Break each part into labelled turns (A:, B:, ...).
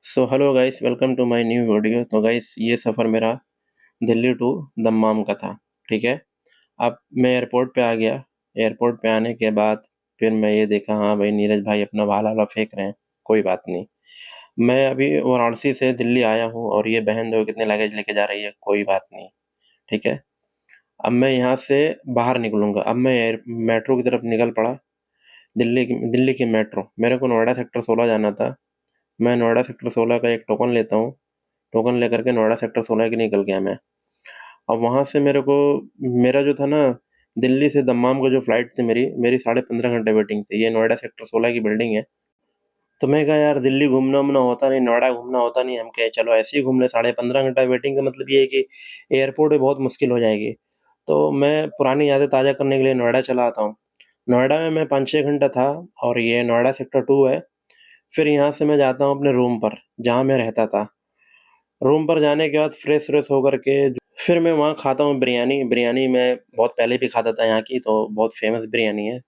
A: So hello guys, welcome to my new video. तो guys, ये सफ़र मेरा दिल्ली टू दम्माम का था। ठीक है। अब मैं एयरपोर्ट पे आ गया। एयरपोर्ट पे आने के बाद फिर मैं ये देखा, हाँ भाई, नीरज भाई अपना भाला वाला फेंक रहे हैं। कोई बात नहीं। मैं अभी वाराणसी से दिल्ली आया हूँ और ये बहन जो कितने लगेज लेके जा रही है। कोई बात नहीं। ठीक है। अब मैं यहाँ से बाहर निकलूंगा। अब मैं मेट्रो की तरफ निकल पड़ा। दिल्ली की मेट्रो, मेरे को नोएडा सेक्टर 16 जाना था। मैं नोएडा सेक्टर 16 का एक टोकन लेता हूँ। टोकन लेकर के नोएडा सेक्टर 16 की निकल गया मैं। अब वहाँ से मेरे को, मेरा जो था ना, दिल्ली से दम्माम को जो फ्लाइट थी मेरी मेरी 15.5 घंटे वेटिंग थी। ये नोएडा सेक्टर 16 की बिल्डिंग है। तो मैं कहा यार, दिल्ली घूमना उमना होता नहीं, नोएडा घूमना होता नहीं, हम कहे चलो ऐसे ही घूम ले। 15.5 घंटा वेटिंग का मतलब ये है कि एयरपोर्ट पे बहुत मुश्किल हो जाएगी। तो मैं पुरानी यादें ताज़ा करने के लिए नोएडा चला आता हूँ। नोएडा में मैं 5-6 घंटा था। और ये नोएडा सेक्टर 2 है। फिर यहाँ से मैं जाता हूँ अपने रूम पर, जहाँ मैं रहता था। रूम पर जाने के बाद फ्रेश व्रेश होकर के फिर मैं वहाँ खाता हूँ बिरयानी। बिरयानी मैं बहुत पहले भी खाता था यहाँ की, तो बहुत फेमस बिरयानी है।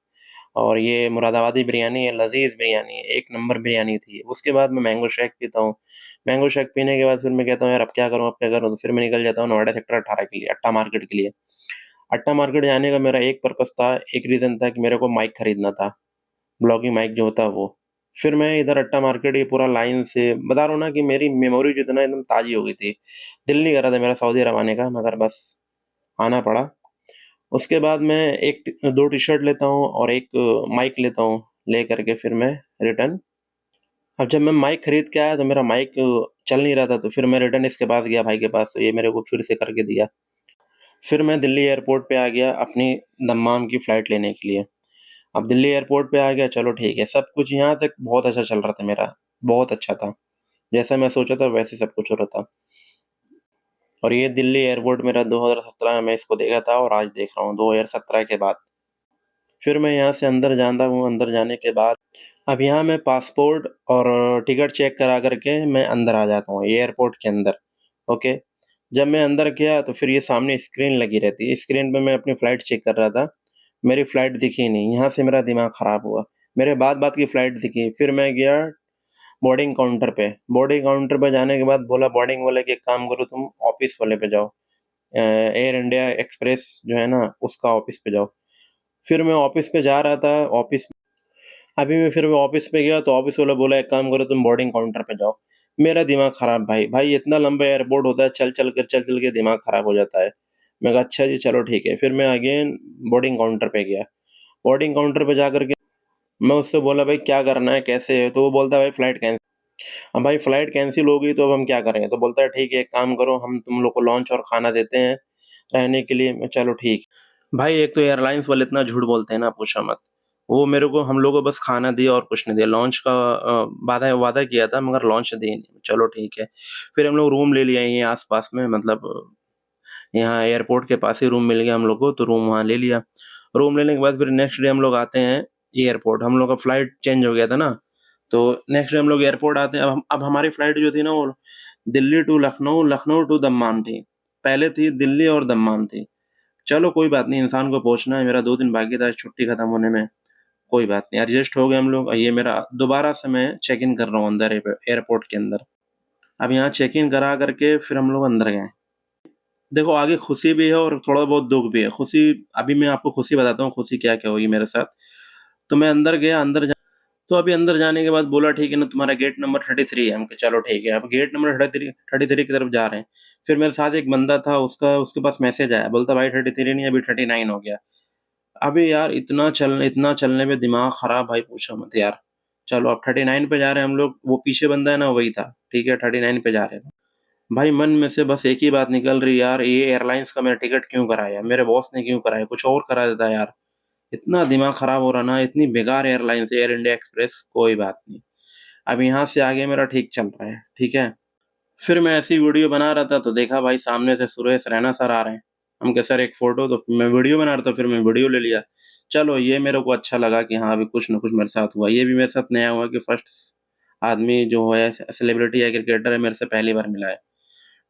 A: और ये मुरादाबादी बिरयानी है, लजीज बिरयानी है, एक नंबर बिरयानी थी। उसके बाद मैं मैंगो शेक पीता हूँ। मैंगो शेक पीने के बाद फिर मैं कहता हूँ यार, अब क्या करूँ, अब क्या करूँ। तो फिर मैं निकल जाता हूँ नोएडा सेक्टर 18 के लिए, अट्टा मार्केट के लिए। अट्टा मार्केट जाने का मेरा एक पर्पस था, एक रीज़न था कि मेरे को माइक खरीदना था। ब्लॉगिंग माइक जो होता है वो। फिर मैं इधर अट्टा मार्केट ये पूरा लाइन से बता रहा हूँ ना कि मेरी मेमोरी जो थी ना, एकदम ताज़ी हो गई थी। दिल नहीं कर रहा था मेरा सऊदी अरब आने का, मगर बस आना पड़ा। उसके बाद मैं एक 2 टी-शर्ट लेता हूँ और एक माइक लेता हूँ। ले करके फिर मैं रिटर्न। अब जब मैं माइक खरीद के आया तो मेरा माइक चल नहीं रहा था, तो फिर मैं रिटर्न इसके पास गया, भाई के पास, तो ये मेरे को फिर से करके दिया। फिर मैं दिल्ली एयरपोर्ट पे आ गया अपनी दम्माम की फ़्लाइट लेने के लिए। अब दिल्ली एयरपोर्ट पे आ गया, चलो ठीक है, सब कुछ यहाँ तक बहुत अच्छा चल रहा था मेरा। बहुत अच्छा था। जैसा मैं सोचा था वैसे सब कुछ हो रहा था। और ये दिल्ली एयरपोर्ट मेरा 2017 में मैं इसको देखा था और आज देख रहा हूँ 2017 के बाद। फिर मैं यहाँ से अंदर जाता हूँ। अंदर जाने के बाद अब यहाँ मैं पासपोर्ट और टिकट चेक करा करके मैं अंदर आ जाता हूँ एयरपोर्ट के अंदर। ओके। जब मैं अंदर गया तो फिर ये सामने स्क्रीन लगी रहती है। स्क्रीन पे मैं अपनी फ़्लाइट चेक कर रहा था। मेरी फ़्लाइट दिखी नहीं। यहाँ से मेरा दिमाग ख़राब हुआ। मेरे बाद-बाद की फ़्लाइट दिखी। फिर मैं गया बोर्डिंग काउंटर पे। बोर्डिंग काउंटर पे जाने के बाद बोला बोर्डिंग वाले कि एक काम करो, तुम ऑफिस वाले पे जाओ। एयर इंडिया एक्सप्रेस जो है ना, उसका ऑफिस पे जाओ। फिर मैं ऑफिस पे जा रहा था। ऑफिस अभी मैं फिर ऑफिस पे गया तो ऑफिस वाला बोला एक काम करो, तुम बोर्डिंग काउंटर पे जाओ। मेरा दिमाग खराब, भाई भाई इतना लंबा एयरपोर्ट होता है, चल चल के दिमाग खराब हो जाता है। मैं कहा अच्छा जी, चलो ठीक है। फिर मैं अगेन बोर्डिंग काउंटर पे गया। बोर्डिंग काउंटर पे जा करके मैं उससे बोला भाई क्या करना है, कैसे है। तो वो बोलता है भाई फ्लाइट कैंसिल। अब भाई फ्लाइट कैंसिल हो गई तो अब हम क्या करें। तो बोलता है ठीक है, एक काम करो, हम तुम लोग को लॉन्च और खाना देते हैं रहने के लिए। मैं चलो ठीक। भाई एक तो एयरलाइंस वाले इतना झूठ बोलते हैं ना, पूछो मत। वो मेरे को, हम लोग को बस खाना दिया और कुछ नहीं दिया। लॉन्च का वादा वादा किया था मगर लॉन्च दिए नहीं। चलो ठीक है। फिर हम लोग रूम ले लिया ये आस-पास में, मतलब यहाँ एयरपोर्ट के पास ही रूम मिल गया हम लोग को, तो रूम वहाँ ले लिया। रूम लेने के बाद फिर नेक्स्ट डे हम लोग आते हैं एयरपोर्ट। हम लोग का फ्लाइट चेंज हो गया था ना, तो नेक्स्ट डे हम लोग एयरपोर्ट आते हैं। अब हमारी फ्लाइट जो थी ना, वो Delhi to Lucknow, Lucknow to Dammam थी। पहले थी दिल्ली और दम्माम थी। चलो कोई बात नहीं, इंसान को पहुँचना है। मेरा 2 दिन बाकी था छुट्टी खत्म होने में। कोई बात नहीं, एडजस्ट हो गए हम लोग। ये मेरा दोबारा से मैं चेक इन कर रहा हूँ अंदर एयरपोर्ट के अंदर। अब यहाँ चेक इन करा करके फिर हम लोग अंदर गए। देखो, आगे खुशी भी है और थोड़ा बहुत दुःख भी है। खुशी, अभी मैं आपको खुशी बताता हूँ, खुशी क्या-क्या हुई मेरे साथ। तो मैं अंदर गया, तो अभी अंदर जाने के बाद बोला ठीक है ना, तुम्हारा गेट नंबर 33 है। हम कहा चलो ठीक है। अब गेट नंबर 33 की तरफ जा रहे हैं। फिर मेरे साथ एक बंदा था, उसका उसके पास मैसेज आया, बोलता भाई 33 नहीं, अभी 39 हो गया। अबे यार, इतना चलने में दिमाग खराब, भाई पूछो मत यार। चलो अब 39 पे जा रहे हैं हम लोग। वो पीछे बंदा है ना, वही था। ठीक है, 39 पे जा रहे हैं। भाई मन में से बस एक ही बात निकल रही, यार ये एयरलाइंस का मैंने टिकट क्यों कराया, मेरे बॉस ने क्यों कराया, कुछ और करा देता यार। इतना दिमाग खराब हो रहा ना, इतनी बेकार एयरलाइंस एयर इंडिया एक्सप्रेस। कोई बात नहीं। अब यहाँ से आगे मेरा ठीक चल रहा है। ठीक है। फिर मैं ऐसी वीडियो बना रहा था तो देखा भाई सामने से सुरेश रैना सर आ रहे हैं। हम कहे सर एक फोटो। तो मैं वीडियो बना रहा था, फिर मैं वीडियो ले लिया। चलो ये मेरे को अच्छा लगा कि हाँ, अभी कुछ ना कुछ मेरे साथ हुआ। ये भी मेरे साथ नया हुआ कि फर्स्ट आदमी जो है, सेलिब्रिटी है, क्रिकेटर है, मेरे से पहली बार मिला है।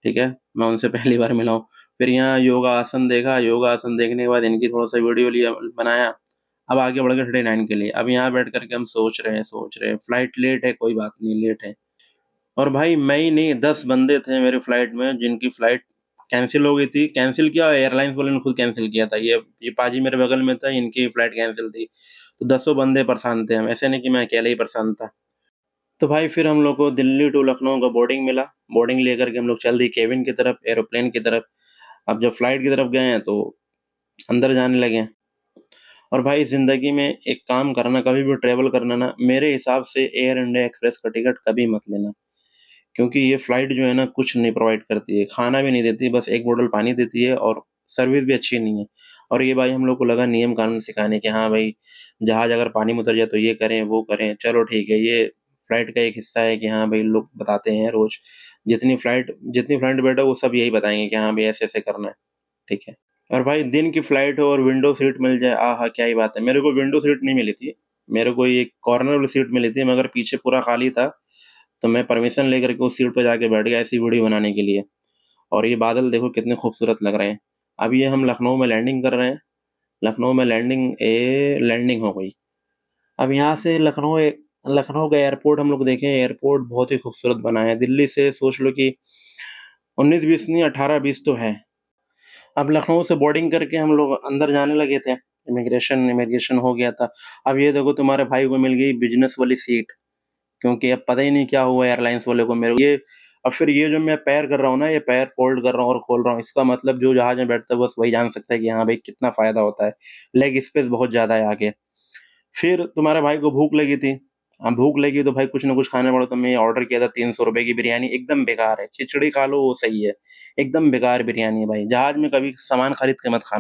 A: ठीक है, मैं उनसे पहली बार मिला हूँ। फिर यहाँ योगा आसन देखा। योगा आसन देखने के बाद इनकी थोड़ा सा वीडियो लिया, बनाया। अब आगे बढ़ गए 39 के लिए। अब यहाँ बैठ करके हम सोच रहे हैं फ्लाइट लेट है, कोई बात नहीं, लेट है। और भाई मैं ही नहीं 10 बंदे थे मेरे फ्लाइट में जिनकी फ्लाइट कैंसिल हो गई थी। कैंसिल किया, एयरलाइंस वाले ने खुद कैंसिल किया था। ये पाजी मेरे बगल में था, इनकी फ्लाइट कैंसिल थी। तो 10 बंदे परेशान थे हम, ऐसे नहीं कि मैं अकेले ही परेशान था। तो भाई फिर हम लोग को दिल्ली टू लखनऊ का बोर्डिंग मिला। बोर्डिंग लेकर के हम लोग चल दिए केबिन की तरफ, एरोप्लेन की तरफ। अब जब फ्लाइट की तरफ गए हैं तो अंदर जाने लगे। और भाई ज़िंदगी में एक काम करना, कभी भी ट्रैवल करना ना, मेरे हिसाब से एयर इंडिया एक्सप्रेस का टिकट कभी मत लेना। क्योंकि ये फ्लाइट जो है ना कुछ नहीं प्रोवाइड करती है, खाना भी नहीं देती, बस एक बोतल पानी देती है और सर्विस भी अच्छी नहीं है। और ये भाई हम लोग को लगा नियम कानून सिखाने कि हाँ भाई, जहाज अगर पानी में उतर जाए तो ये करें वो करें। चलो ठीक है, ये फ्लाइट का एक हिस्सा है कि हाँ भाई लोग बताते हैं रोज। जितनी फ्लाइट में बैठो वो सब यही बताएंगे कि हाँ भाई ऐसे ऐसे करना है। ठीक है। और भाई दिन की फ्लाइट हो और विंडो सीट मिल जाए, आहा क्या ही बात है। मेरे को विंडो सीट नहीं मिली थी, मेरे को एक कॉर्नर वाली सीट मिली थी, मगर पीछे पूरा खाली था। तो मैं परमिशन लेकर के उस सीट पे जाके बैठ गया ऐसी वीडियो बनाने के लिए। और ये बादल देखो कितने खूबसूरत लग रहे हैं। अब ये हम लखनऊ में लैंडिंग कर रहे हैं। लखनऊ में लैंडिंग हो गई। अब यहाँ से लखनऊ का एयरपोर्ट हम लोग देखें, एयरपोर्ट बहुत ही खूबसूरत बना है। दिल्ली से सोच लो कि 19-20 नहीं, 18-20 तो है। अब लखनऊ से बोर्डिंग करके हम लोग अंदर जाने लगे थे। इमिग्रेशन इमिग्रेशन हो गया था। अब ये देखो तुम्हारे भाई को मिल गई बिजनेस वाली सीट। क्योंकि अब पता ही नहीं क्या हुआ एयरलाइंस वाले को मेरे को ये। अब फिर ये जो मैं पैर कर रहा हूँ ना, ये पैर फोल्ड कर रहा हूँ और खोल रहा हूँ, इसका मतलब जो जहाज में बैठता है बस वही जान सकता है कि हाँ भाई कितना फायदा होता है। लेग स्पेस बहुत ज्यादा है आगे। फिर तुम्हारे भाई को भूख लगी थी। अब भूख लगी तो भाई कुछ ना कुछ खाने पड़ा, तो मैं ऑर्डर किया था 300 रुपए की बिरयानी। एकदम बेकार है, खिचड़ी खा लो वो सही है। एकदम बेकार बिरयानी है भाई, जहाज में कभी सामान खरीद के मत खाना।